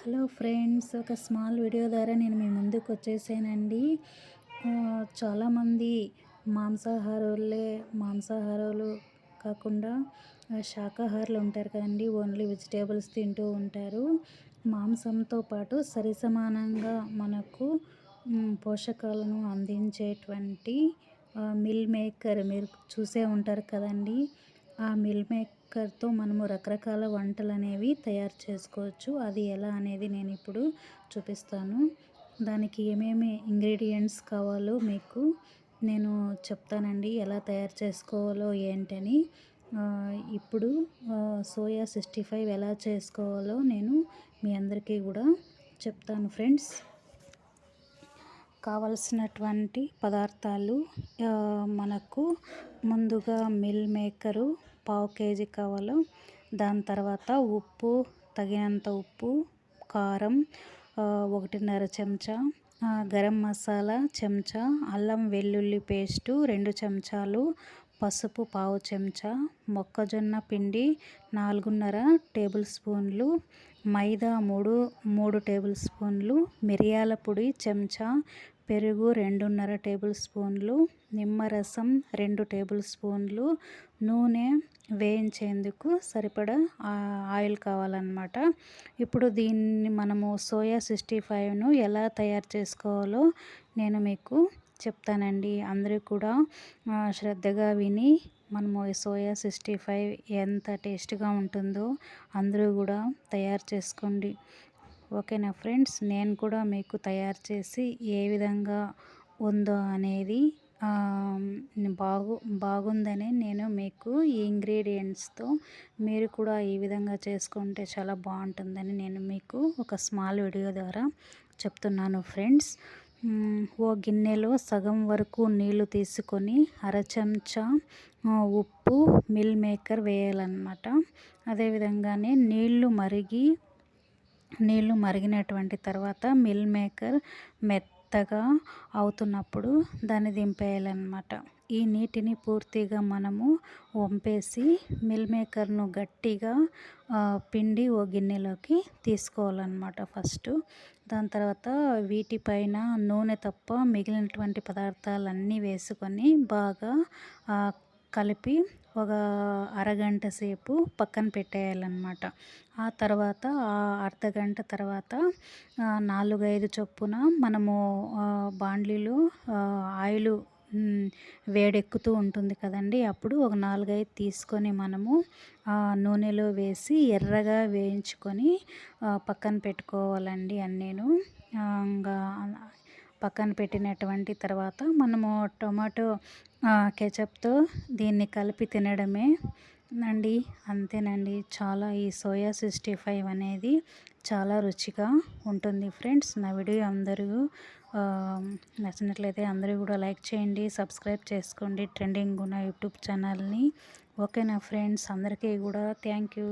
Hello friends, ఒక small video ద్వారా నేను మీ ముందుకు వచ్చేసానండి. చాలామంది మాంసాహారులు కాకుండా శాకాహారులు ఉంటారు కదండి. ఓన్లీ వెజిటేబుల్స్ తింటూ ఉంటారు. మాంసంతో పాటు సరిసమానంగా మనకు పోషకాలను అందించేటువంటి మిల్ మేకర్ మీరు చూసే ఉంటారు కదండి. ఆ మిల్ మేకర్తో మనము రకరకాల వంటలు అనేవి తయారు చేసుకోవచ్చు. అది ఎలా అనేది నేను ఇప్పుడు చూపిస్తాను. దానికి ఏమేమి ఇంగ్రీడియంట్స్ కావాలో మీకు నేను చెప్తానండి, ఎలా తయారు చేసుకోవాలో ఏంటని. ఇప్పుడు సోయా 65 ఎలా చేసుకోవాలో నేను మీ అందరికీ కూడా చెప్తాను ఫ్రెండ్స్. కావలసినటువంటి పదార్థాలు, మనకు ముందుగా మిల్ మేకరు పావు కేజీ కావాలి. దాని తర్వాత ఉప్పు, తగినంత ఉప్పు, కారం 1.5 చెంచా, గరం మసాలా చెంచా, అల్లం వెల్లుల్లి పేస్టు 2 చెంచాలు, పసుపు పావు చెంచా, మొక్కజొన్న పిండి 4.5 టేబుల్ స్పూన్లు, మైదా 3 టేబుల్ స్పూన్లు, మిరియాల పొడి చెంచా, పెరుగు 2.5 టేబుల్ స్పూన్లు, నిమ్మరసం 2 టేబుల్ స్పూన్లు, నూనె వేయించేందుకు సరిపడా ఆయిల్ కావాలన్నమాట. ఇప్పుడు దీన్ని మనము సోయా 65ను ఎలా తయారు చేసుకోవాలో నేను మీకు చెప్తానండి. అందరూ కూడా శ్రద్ధగా విని మనము సోయా 65 ఎంత టేస్ట్గా ఉంటుందో అందరూ కూడా తయారు చేసుకోండి. ఓకేనా ఫ్రెండ్స్, నేను కూడా మీకు తయారు చేసి ఏ విధంగా ఉందో అనేది బాగుందని నేను మీకు ఈ ఇంగ్రీడియంట్స్తో మీరు కూడా ఈ విధంగా చేసుకుంటే చాలా బాగుంటుందని నేను మీకు ఒక స్మాల్ వీడియో ద్వారా చెప్తున్నాను ఫ్రెండ్స్. ఓ గిన్నెలో సగం వరకు నీళ్లు తీసుకొని 1/2 చెంచా ఉప్పు, మిల్ మేకర్ వేయాలన్నమాట. అదేవిధంగానే నీళ్లు మరిగినటువంటి తర్వాత మిల్ మేకర్ మెత్తగా అవుతున్నప్పుడు దాన్ని దింపేయాలన్నమాట. ఈ నీటిని పూర్తిగా మనము వంపేసి మిల్ మేకర్ను గట్టిగా పిండి ఓ గిన్నెలోకి తీసుకోవాలన్నమాట ఫస్ట్. దాని తర్వాత వీటిపైన నూనె తప్ప మిగిలినటువంటి పదార్థాలన్నీ వేసుకొని బాగా కలిపి ఒక అరగంట సేపు పక్కన పెట్టేయాలన్నమాట. ఆ తర్వాత అర్ధగంట తర్వాత 4-5 చొప్పున మనము బాండ్లీలో ఆయిల్ వేడెక్కుతూ ఉంటుంది కదండి. అప్పుడు ఒక 4-5 తీసుకొని మనము నూనెలో వేసి ఎర్రగా వేయించుకొని పక్కన పెట్టుకోవాలండి అన్నీను. ఇంకా పక్కన పెట్టినటువంటి తర్వాత మనము టొమాటో కెచప్తో దీన్ని కలిపి తినడమే అండి. అంతేనండి, ఈ సోయా 65 అనేది చాలా రుచిగా ఉంటుంది ఫ్రెండ్స్. నా వీడియో అందరూ నచ్చినట్లయితే అందరూ కూడా లైక్ చేయండి, సబ్స్క్రైబ్ చేసుకోండి ట్రెండింగ్ ఉన్న యూట్యూబ్ ఛానల్ని. ఓకేనా ఫ్రెండ్స్, అందరికీ కూడా థ్యాంక్ యూ.